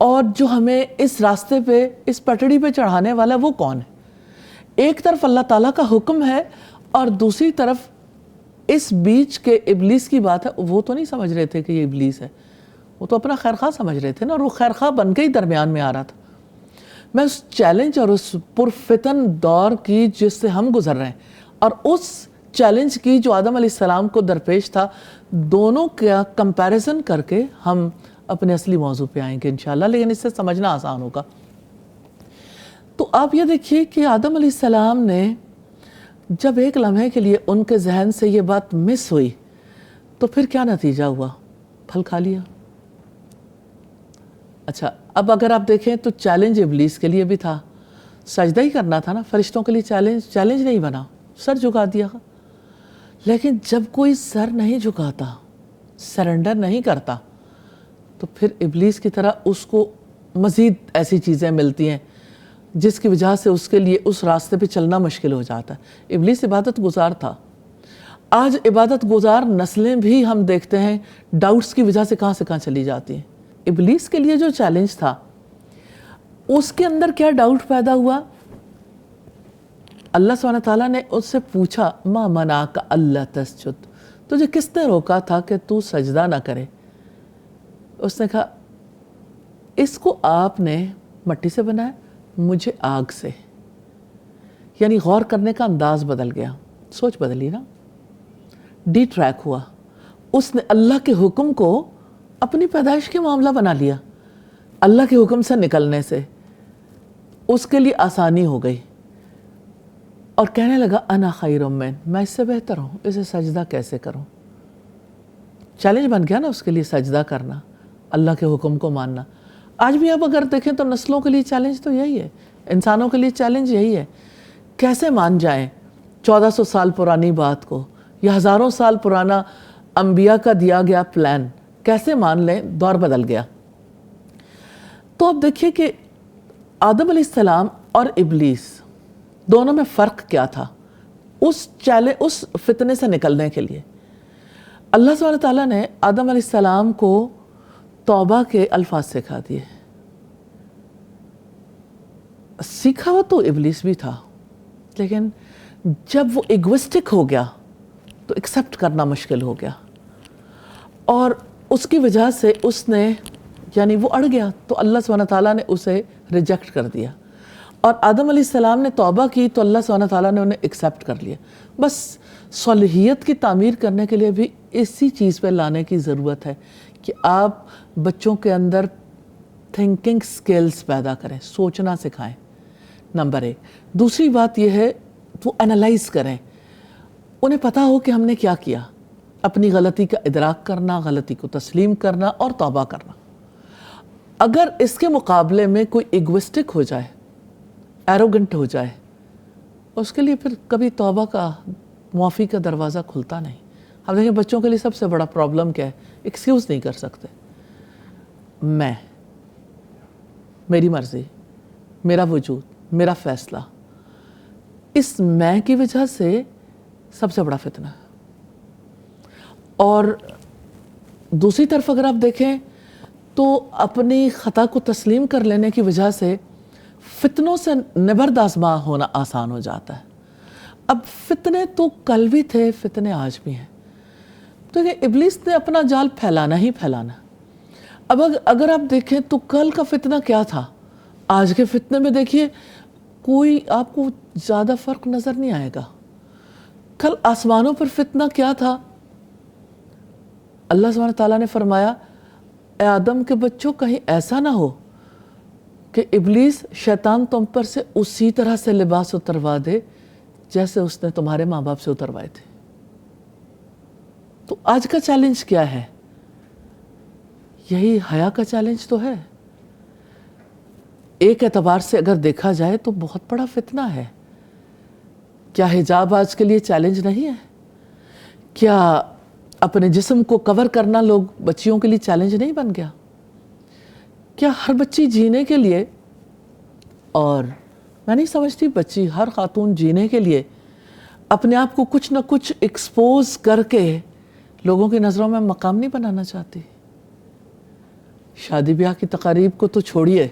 اور جو ہمیں اس راستے پہ اس پٹڑی پہ چڑھانے والا وہ کون ہے؟ ایک طرف اللہ تعالیٰ کا حکم ہے اور دوسری طرف اس بیچ کے ابلیس کی بات ہے. وہ تو نہیں سمجھ رہے تھے کہ یہ ابلیس ہے, وہ تو اپنا خیرخواہ سمجھ رہے تھے نا, اور وہ خیرخواہ بن کے ہی درمیان میں آ رہا تھا. میں اس چیلنج اور اس پرفتن دور کی جس سے ہم گزر رہے ہیں اور اس چیلنج کی جو آدم علیہ السلام کو درپیش تھا, دونوں کا کمپیریزن کر کے ہم اپنے اصلی موضوع پہ آئیں گے انشاءاللہ, لیکن اس سے سمجھنا آسان ہوگا. تو آپ یہ دیکھیے کہ آدم علیہ السلام نے جب ایک لمحے کے لیے ان کے ذہن سے یہ بات مس ہوئی تو پھر کیا نتیجہ ہوا؟ پھل کھا لیا. اچھا, اب اگر آپ دیکھیں تو چیلنج ابلیس کے لیے بھی تھا, سجدہ ہی کرنا تھا نا. فرشتوں کے لیے چیلنج نہیں بنا, سر جھکا دیا. لیکن جب کوئی سر نہیں جھکاتا, سرنڈر نہیں کرتا, تو پھر ابلیس کی طرح اس کو مزید ایسی چیزیں ملتی ہیں جس کی وجہ سے اس کے لیے اس راستے پہ چلنا مشکل ہو جاتا ہے. ابلیس عبادت گزار تھا. آج عبادت گزار نسلیں بھی ہم دیکھتے ہیں ڈاؤٹس کی وجہ سے کہاں چلی جاتی ہیں. ابلیس کے لیے جو چیلنج تھا اس کے اندر کیا ڈاؤٹ پیدا ہوا؟ اللہ سبحانہ تعالیٰ نے اس سے پوچھا ما منعک اللہ تسجد, تجھے کس نے روکا تھا کہ تو سجدہ نہ کرے؟ اس نے کہا اس کو آپ نے مٹی سے بنایا, مجھے آگ سے. یعنی غور کرنے کا انداز بدل گیا, سوچ بدلی نا, ڈی ٹریک ہوا. اس نے اللہ کے حکم کو اپنی پیدائش کے معاملہ بنا لیا. اللہ کے حکم سے نکلنے سے اس کے لیے آسانی ہو گئی اور کہنے لگا انا خیر من, میں اس سے بہتر ہوں, اسے سجدہ کیسے کروں؟ چیلنج بن گیا نا اس کے لیے سجدہ کرنا, اللہ کے حکم کو ماننا. آج بھی آپ اگر دیکھیں تو نسلوں کے لیے چیلنج تو یہی ہے, انسانوں کے لیے چیلنج یہی ہے. کیسے مان جائیں 1400 سال پرانی بات کو, یا ہزاروں سال پرانا انبیاء کا دیا گیا پلان کیسے مان لیں؟ دور بدل گیا. تو اب دیکھیے کہ آدم علیہ السلام اور ابلیس دونوں میں فرق کیا تھا اس فتنے سے نکلنے کے لیے. اللہ سبحانہ تعالیٰ نے آدم علیہ السلام کو توبہ کے الفاظ سکھا دیے. سیکھا ہوا تو ابلیس بھی تھا, لیکن جب وہ ایگوسٹک ہو گیا تو ایکسیپٹ کرنا مشکل ہو گیا, اور اس کی وجہ سے اس نے یعنی وہ اڑ گیا, تو اللہ سبحانہ تعالیٰ نے اسے ریجیکٹ کر دیا. اور آدم علیہ السلام نے توبہ کی تو اللہ سبحانہ تعالیٰ نے انہیں ایکسیپٹ کر لیا. بس صالحیت کی تعمیر کرنے کے لیے بھی اسی چیز پہ لانے کی ضرورت ہے کہ آپ بچوں کے اندر تھنکنگ سکلز پیدا کریں, سوچنا سکھائیں, نمبر 1. دوسری بات یہ ہے وہ انالائز کریں, انہیں پتہ ہو کہ ہم نے کیا کیا, اپنی غلطی کا ادراک کرنا, غلطی کو تسلیم کرنا اور توبہ کرنا. اگر اس کے مقابلے میں کوئی ایگوسٹک ہو جائے, ایروگنٹ ہو جائے, اس کے لیے پھر کبھی توبہ کا معافی کا دروازہ کھلتا نہیں. اب دیکھیں بچوں کے لیے سب سے بڑا پرابلم کیا ہے؟ ایکسکیوز نہیں کر سکتے. میں, میری مرضی, میرا وجود, میرا فیصلہ, اس میں کی وجہ سے سب سے بڑا فتنہ ہے. اور دوسری طرف اگر آپ دیکھیں تو اپنی خطا کو تسلیم کر لینے کی وجہ سے فتنوں سے نبرد آزما ہونا آسان ہو جاتا ہے. اب فتنے تو کل بھی تھے, فتنے آج بھی ہیں. تو ابلیس نے اپنا جال پھیلانا ہی پھیلانا. اب اگر آپ دیکھیں تو کل کا فتنہ کیا تھا, آج کے فتنے میں دیکھیے کوئی آپ کو زیادہ فرق نظر نہیں آئے گا. کل آسمانوں پر فتنہ کیا تھا؟ اللہ سبحانہ تعالیٰ نے فرمایا اے آدم کے بچوں, کہیں ایسا نہ ہو کہ ابلیس شیطان تم پر سے اسی طرح سے لباس اتروا دے جیسے اس نے تمہارے ماں باپ سے اتروائے تھے. تو آج کا چیلنج کیا ہے؟ یہی حیا کا چیلنج تو ہے. ایک اعتبار سے اگر دیکھا جائے تو بہت بڑا فتنہ ہے. کیا حجاب آج کے لیے چیلنج نہیں ہے؟ کیا اپنے جسم کو کور کرنا لوگ بچیوں کے لیے چیلنج نہیں بن گیا؟ کیا ہر بچی جینے کے لیے, اور میں نہیں سمجھتی بچی, ہر خاتون جینے کے لیے اپنے آپ کو کچھ نہ کچھ ایکسپوز کر کے لوگوں کی نظروں میں مقام نہیں بنانا چاہتی؟ شادی بیاہ کی تقاریب کو تو چھوڑیے،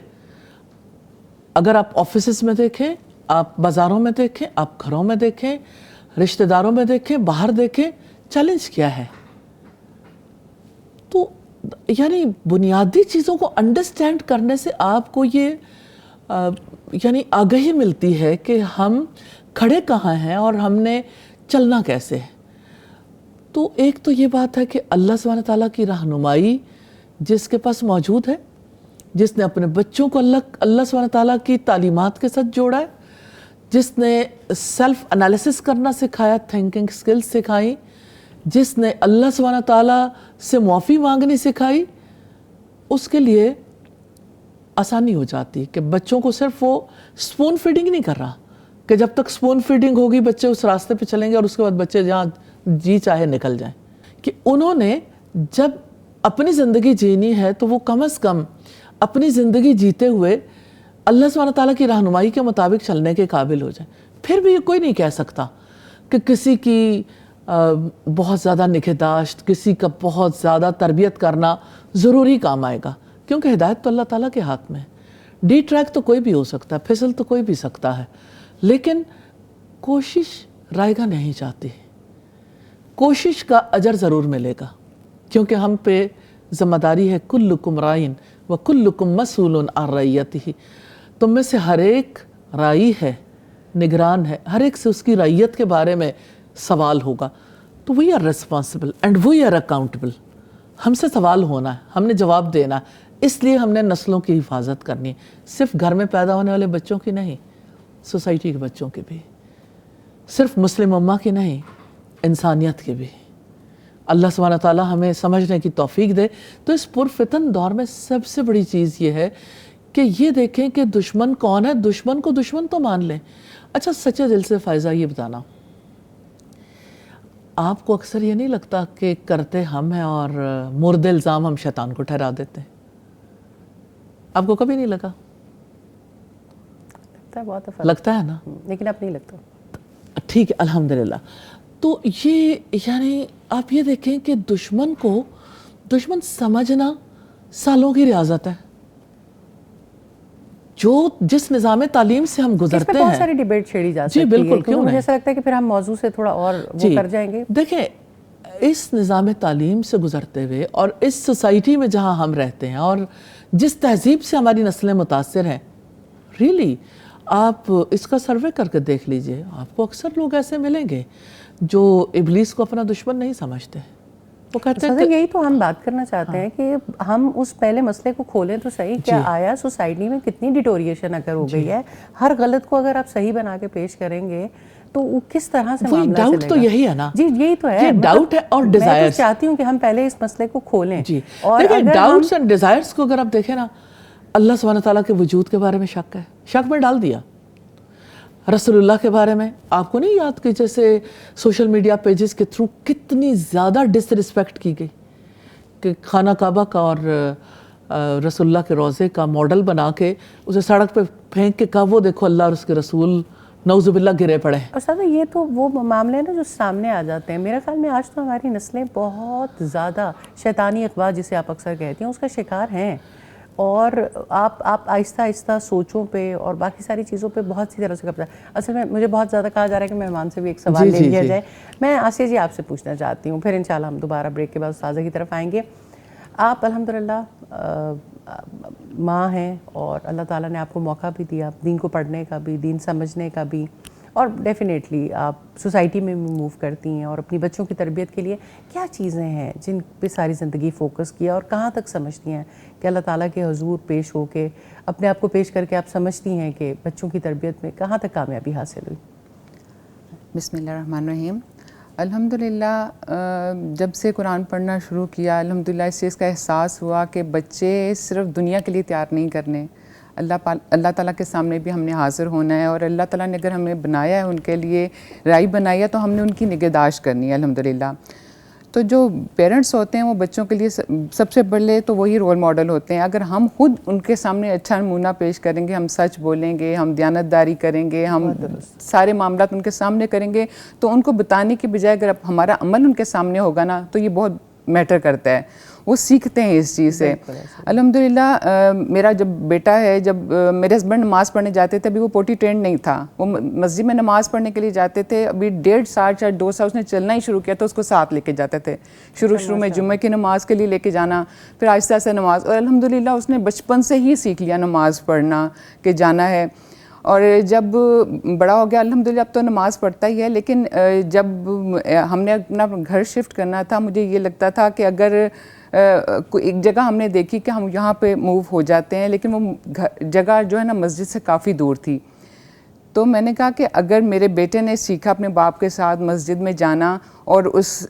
اگر آپ آفیسز میں دیکھیں، آپ بازاروں میں دیکھیں، آپ گھروں میں دیکھیں، رشتہ داروں میں دیکھیں، باہر دیکھیں، چیلنج کیا ہے؟ تو یعنی بنیادی چیزوں کو انڈرسٹینڈ کرنے سے آپ کو یہ یعنی آگہی ملتی ہے کہ ہم کھڑے کہاں ہیں اور ہم نے چلنا کیسے ہے۔ تو ایک تو یہ بات ہے کہ اللہ سبحانہ تعالیٰ کی رہنمائی جس کے پاس موجود ہے، جس نے اپنے بچوں کو اللہ سبحانہ تعالیٰ کی تعلیمات کے ساتھ جوڑا ہے، جس نے سیلف انالیسس کرنا سکھایا، تھنکنگ سکلز سکھائی، جس نے اللہ سبحانہ تعالیٰ سے معافی مانگنی سکھائی، اس کے لیے آسانی ہو جاتی کہ بچوں کو صرف وہ سپون فیڈنگ نہیں کر رہا کہ جب تک سپون فیڈنگ ہوگی بچے اس راستے پہ چلیں گے اور اس کے بعد بچے جہاں جی چاہے نکل جائیں، کہ انہوں نے جب اپنی زندگی جینی ہے تو وہ کم از کم اپنی زندگی جیتے ہوئے اللہ سبحانہ تعالیٰ کی رہنمائی کے مطابق چلنے کے قابل ہو جائیں۔ پھر بھی کوئی نہیں کہہ سکتا کہ کسی کی بہت زیادہ نگہداشت، کسی کا بہت زیادہ تربیت کرنا ضروری کام آئے گا، کیونکہ ہدایت تو اللہ تعالیٰ کے ہاتھ میں ہے۔ ڈی ٹریک تو کوئی بھی ہو سکتا ہے، پھسل تو کوئی بھی سکتا ہے، لیکن کوشش رائے گا نہیں چاہتی، کوشش کا اجر ضرور ملے گا، کیونکہ ہم پہ ذمہ داری ہے کلکم رائن وکلکم مسئول عن رعیتہ، تم میں سے ہر ایک رائی ہے، نگران ہے، ہر ایک سے اس کی رعیت کے بارے میں سوال ہوگا۔ تو we are responsible and we are accountable, ہم سے سوال ہونا ہے، ہم نے جواب دینا ہے، اس لیے ہم نے نسلوں کی حفاظت کرنی ہے، صرف گھر میں پیدا ہونے والے بچوں کی نہیں، سوسائٹی کے بچوں کی بھی، صرف مسلم امہ کی نہیں، انسانیت کی بھی۔ اللہ سبحانہ تعالیٰ ہمیں سمجھنے کی توفیق دے۔ تو اس پرفتن دور میں سب سے بڑی چیز یہ ہے کہ یہ دیکھیں کہ دشمن کون ہے، دشمن کو دشمن تو مان لیں۔ اچھا سچے دل سے فائزہ یہ بتانا، آپ کو اکثر یہ نہیں لگتا کہ کرتے ہم ہیں اور مرد الزام ہم شیطان کو ٹھہرا دیتے ہیں؟ آپ کو کبھی نہیں لگا؟ بہت لگتا ہے نا، لیکن اب نہیں لگتا۔ ٹھیک ہے، الحمدللہ۔ تو یہ یعنی آپ یہ دیکھیں کہ دشمن کو دشمن سمجھنا سالوں کی ریاضت ہے۔ جس نظام تعلیم سے ہم گزرتے ہیں، اس پہ بہت ساری ڈیبیٹ چھیڑی جا سکتی ہے، بالکل، کیونکہ مجھے ایسا لگتا ہے کہ پھر ہم موضوع سے تھوڑا اور وہ کر جائیں گے۔ دیکھیں، اس نظام تعلیم سے گزرتے ہوئے اور اس سوسائٹی میں جہاں ہم رہتے ہیں اور جس تہذیب سے ہماری نسلیں متاثر ہیں، ریئلی آپ اس کا سروے کر کے دیکھ لیجئے، آپ کو اکثر لوگ ایسے ملیں گے جو ابلیس کو اپنا دشمن نہیں سمجھتے، وہ کہتے ہیں یہی تو ہم بات کرنا چاہتے ہیں کہ ہم اس پہلے مسئلے کو کھولیں تو صحیح، کیا آیا سوسائٹی میں کتنی ڈیٹوریشن اگر ہو گئی ہے، ہر غلط کو اگر آپ صحیح بنا کے پیش کریں گے تو وہ کس طرح سے معاملہ چلے گا؟ ڈاؤٹ تو یہی ہے نا، جی یہی تو ہے، یہ ڈاؤٹ ہے اور ڈیزائرز۔ میں تو چاہتی ہوں کہ ہم پہلے اس مسئلے کو کھولیں۔ جی اور دیکھیں، ڈاؤٹس اینڈ ڈیزائرز کو اگر آپ دیکھیں نا، اللہ سبحانہ تعالیٰ کے وجود کے بارے میں شک ہے، شک میں ڈال دیا۔ رسول اللہ کے بارے میں آپ کو نہیں یاد کہ جیسے سوشل میڈیا پیجز کے تھرو کتنی زیادہ ڈس رسپیکٹ کی گئی کہ خانہ کعبہ کا اور رسول اللہ کے روضے کا ماڈل بنا کے اسے سڑک پہ پھینک کے کہا وہ دیکھو اللہ اور اس کے رسول نعوذ باللہ گرے پڑے۔ استاد یہ تو وہ معاملے ہیں نا جو سامنے آ جاتے ہیں۔ میرے خیال میں آج تو ہماری نسلیں بہت زیادہ شیطانی اخبار جسے آپ اکثر کہتی ہیں اس کا شکار ہیں، اور آپ آہستہ آہستہ سوچوں پہ اور باقی ساری چیزوں پہ بہت سی طرح سے قبضہ۔ اصل میں مجھے بہت زیادہ کہا جا رہا ہے کہ مہمان سے بھی ایک سوال لے لیا جائے۔ میں آسیہ جی آپ سے پوچھنا چاہتی ہوں، پھر انشاءاللہ ہم دوبارہ بریک کے بعد استاذہ کی طرف آئیں گے۔ آپ الحمدللہ ماں ہیں اور اللہ تعالیٰ نے آپ کو موقع بھی دیا دین کو پڑھنے کا بھی، دین سمجھنے کا بھی، اور ڈیفینیٹلی آپ سوسائٹی میں بھی موو کرتی ہیں اور اپنی بچوں کی تربیت کے لیے کیا چیزیں ہیں جن پہ ساری زندگی فوکس کیا اور کہاں تک سمجھتی ہیں کہ اللہ تعالیٰ کے حضور پیش ہو کے اپنے آپ کو پیش کر کے آپ سمجھتی ہیں کہ بچوں کی تربیت میں کہاں تک کامیابی حاصل ہوئی؟ بسم اللہ الرحمن الرحیم۔ الحمدللہ جب سے قرآن پڑھنا شروع کیا، الحمدللہ اس چیز کا احساس ہوا کہ بچے صرف دنیا کے لیے تیار نہیں کرنے، اللہ تعالیٰ کے سامنے بھی ہم نے حاضر ہونا ہے، اور اللہ تعالیٰ نے اگر ہمیں بنایا ہے ان کے لیے رائی بنایا تو ہم نے ان کی نگہداشت کرنی ہے الحمدللہ۔ تو جو پیرنٹس ہوتے ہیں وہ بچوں کے لیے سب سے بڑے تو وہی رول ماڈل ہوتے ہیں۔ اگر ہم خود ان کے سامنے اچھا نمونہ پیش کریں گے، ہم سچ بولیں گے، ہم دیانتداری کریں گے، ہم سارے معاملات ان کے سامنے کریں گے، تو ان کو بتانے کی بجائے اگر ہمارا عمل ان کے سامنے ہوگا نا تو یہ بہت میٹر کرتا ہے۔ وہ سیکھتے ہیں اس چیز سے. الحمدللہ میرا جب بیٹا ہے, جب میرے ہسبینڈ نماز پڑھنے جاتے تھے, ابھی وہ پوٹی ٹرینڈ نہیں تھا, وہ مسجد میں نماز پڑھنے کے لیے جاتے تھے, ابھی 1.5 سال شاید 2 سال اس نے چلنا ہی شروع کیا تو اس کو ساتھ لے کے جاتے تھے. شروع میں جمعے کی نماز کے لیے لے کے جانا, پھر آہستہ آہستہ نماز, اور الحمدللہ اس نے بچپن سے ہی سیکھ لیا نماز پڑھنا کہ جانا ہے. اور جب بڑا ہو گیا الحمدللہ اب تو نماز پڑھتا ہی ہے, لیکن جب ہم نے اپنا گھر شفٹ کرنا تھا مجھے یہ لگتا تھا کہ اگر ایک جگہ ہم نے دیکھی کہ ہم یہاں پہ موو ہو جاتے ہیں, لیکن وہ جگہ جو ہے نا مسجد سے کافی دور تھی. تو میں نے کہا کہ اگر میرے بیٹے نے سیکھا اپنے باپ کے ساتھ مسجد میں جانا اور اس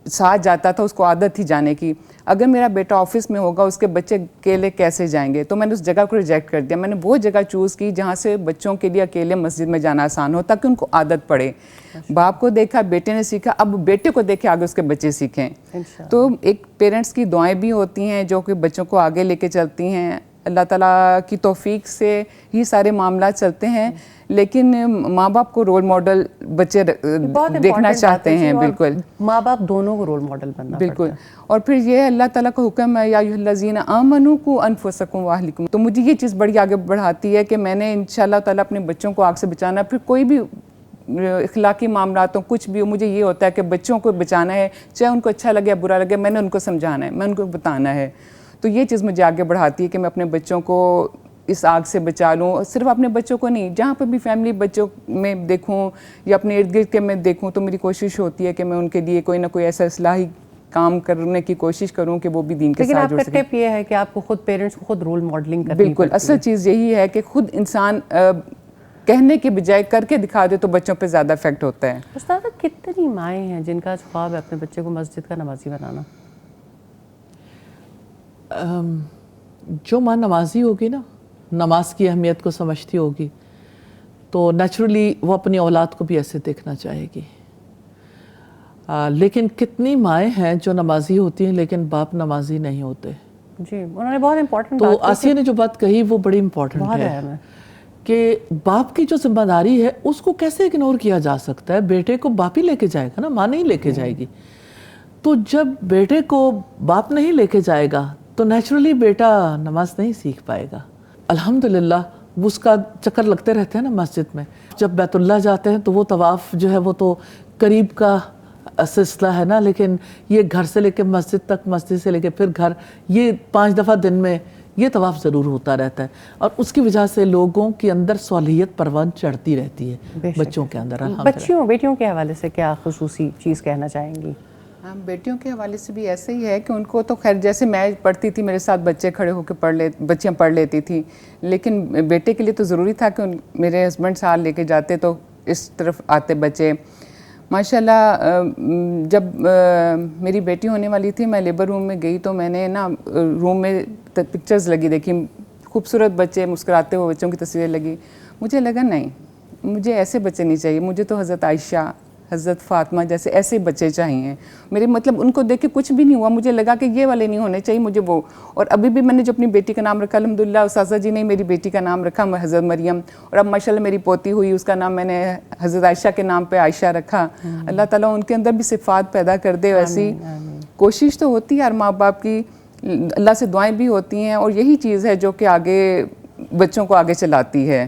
ساتھ جاتا تھا, اس کو عادت تھی جانے کی, اگر میرا بیٹا آفس میں ہوگا اس کے بچے اکیلے کیسے جائیں گے. تو میں نے اس جگہ کو ریجیکٹ کر دیا. میں نے وہ جگہ چوز کی جہاں سے بچوں کے لیے اکیلے مسجد میں جانا آسان ہو تاکہ ان کو عادت پڑے. باپ کو دیکھا, بیٹے نے سیکھا, اب بیٹے کو دیکھے آگے اس کے بچے سیکھیں. تو ایک پیرنٹس کی دعائیں بھی ہوتی ہیں جو کہ بچوں کو آگے لے کے چلتی ہیں. اللہ تعالیٰ کی توفیق سے ہی سارے معاملات چلتے ہیں, لیکن ماں باپ کو رول ماڈل بچے دیکھنا چاہتے ہیں. بالکل, ماں باپ دونوں کو رول ماڈل بننا بالکل. اور پھر یہ اللہ تعالیٰ کا حکم ہے یا ایھا الذین آمنوا قوا انفسکم واہلکم. تو مجھے یہ چیز بڑی آگے بڑھاتی ہے کہ میں نے انشاءاللہ تعالیٰ اپنے بچوں کو آگ سے بچانا. پھر کوئی بھی اخلاقی معاملات ہوں, کچھ بھی ہو, مجھے یہ ہوتا ہے کہ بچوں کو بچانا ہے, چاہے ان کو اچھا لگے یا برا لگے, میں نے ان کو سمجھانا ہے, میں ان کو بتانا ہے. تو یہ چیز مجھے آگے بڑھاتی ہے کہ میں اپنے بچوں کو اس آگ سے بچا لوں. صرف اپنے بچوں کو نہیں, جہاں پہ بھی فیملی بچوں میں دیکھوں یا اپنے ارد گرد کے میں دیکھوں تو میری کوشش ہوتی ہے کہ میں ان کے لیے کوئی نہ کوئی ایسا اصلاحی کام کرنے کی کوشش کروں کہ وہ بھی دین کے ساتھ جڑ سکیں. لیکن آپ کا ٹپ یہ ہے کہ آپ کو خود پیرنٹس کو خود رول ماڈلنگ کرنی بالکل, اصل چیز یہی ہے کہ خود انسان کہنے کے بجائے کر کے دکھا دے تو بچوں پہ زیادہ افیکٹ ہوتا ہے. استاد کتنی مائیں ہیں جن کا خواب ہے اپنے بچے کو مسجد کا نمازی بنانا؟ جو ماں نمازی ہوگی نا, نماز کی اہمیت کو سمجھتی ہوگی, تو نیچرلی وہ اپنی اولاد کو بھی ایسے دیکھنا چاہے گی. لیکن کتنی مائیں ہیں جو نمازی ہوتی ہیں لیکن باپ نمازی نہیں ہوتے. جی, انہوں نے بہت امپورٹنٹ تو آسیہ نے جو بات کہی وہ بڑی امپورٹنٹ ہے کہ باپ کی جو ذمہ داری ہے اس کو کیسے اگنور کیا جا سکتا ہے. بیٹے کو باپ ہی لے کے جائے گا نا, ماں نہیں لے کے جائے گی. تو جب بیٹے کو باپ نہیں لے کے جائے گا تو نیچرلی بیٹا نماز نہیں سیکھ پائے گا. الحمدللہ اس کا چکر لگتے رہتے ہیں نا مسجد میں. جب بیت اللہ جاتے ہیں تو وہ طواف جو ہے وہ تو قریب کا سلسلہ ہے نا, لیکن یہ گھر سے لے کے مسجد تک, مسجد سے لے کے پھر گھر, یہ 5 دفعہ دن میں یہ طواف ضرور ہوتا رہتا ہے. اور اس کی وجہ سے لوگوں کے اندر صالحیت پروان چڑھتی رہتی ہے بچوں کے اندر. بیٹیوں کے حوالے سے کیا خصوصی چیز کہنا چاہیں گی؟ ہاں, بیٹیوں کے حوالے سے بھی ایسے ہی ہے کہ ان کو تو خیر جیسے میں پڑھتی تھی میرے ساتھ بچے کھڑے ہو کے بچیاں پڑھ لیتی تھی, لیکن بیٹے کے لیے تو ضروری تھا کہ میرے ہسبینڈ ساتھ لے کے جاتے تو اس طرف آتے بچے. ماشاءاللہ جب میری بیٹی ہونے والی تھی میں لیبر روم میں گئی تو میں نے نا روم میں پکچرز لگی دیکھی, خوبصورت بچے, مسکراتے ہوئے بچوں کی تصویریں لگی. مجھے لگا نہیں, مجھے ایسے بچے نہیں چاہیے, مجھے تو حضرت عائشہ, حضرت فاطمہ جیسے ایسے بچے چاہیے. میرے مطلب ان کو دیکھ کے کچھ بھی نہیں ہوا, مجھے لگا کہ یہ والے نہیں ہونے چاہیے مجھے وہ. اور ابھی بھی میں نے جو اپنی بیٹی کا نام رکھا الحمدللہ اساتذہ جی نے میری بیٹی کا نام رکھا حضرت مریم, اور اب ماشاءاللہ میری پوتی ہوئی اس کا نام میں نے حضرت عائشہ کے نام پہ عائشہ رکھا. اللہ تعالیٰ ان کے اندر بھی صفات پیدا کر دے. ایسی کوشش تو ہوتی ہے ہر ماں باپ کی, اللہ سے دعائیں بھی ہوتی ہیں, اور یہی چیز ہے جو کہ آگے بچوں کو آگے چلاتی ہے.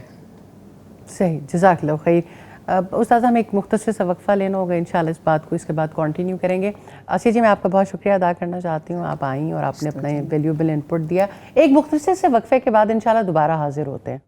صحیح, جزاک اللہ خیر. استاذ ہمیں ایک مختصر سا وقفہ لینا ہوگا, انشاءاللہ اس بات کو اس کے بعد کنٹینیو کریں گے. آسیہ جی, میں آپ کا بہت شکریہ ادا کرنا چاہتی ہوں, آپ آئیں اور آپ نے اپنا ویلیوبل انپٹ دیا. ایک مختصر سے وقفے کے بعد انشاءاللہ دوبارہ حاضر ہوتے ہیں.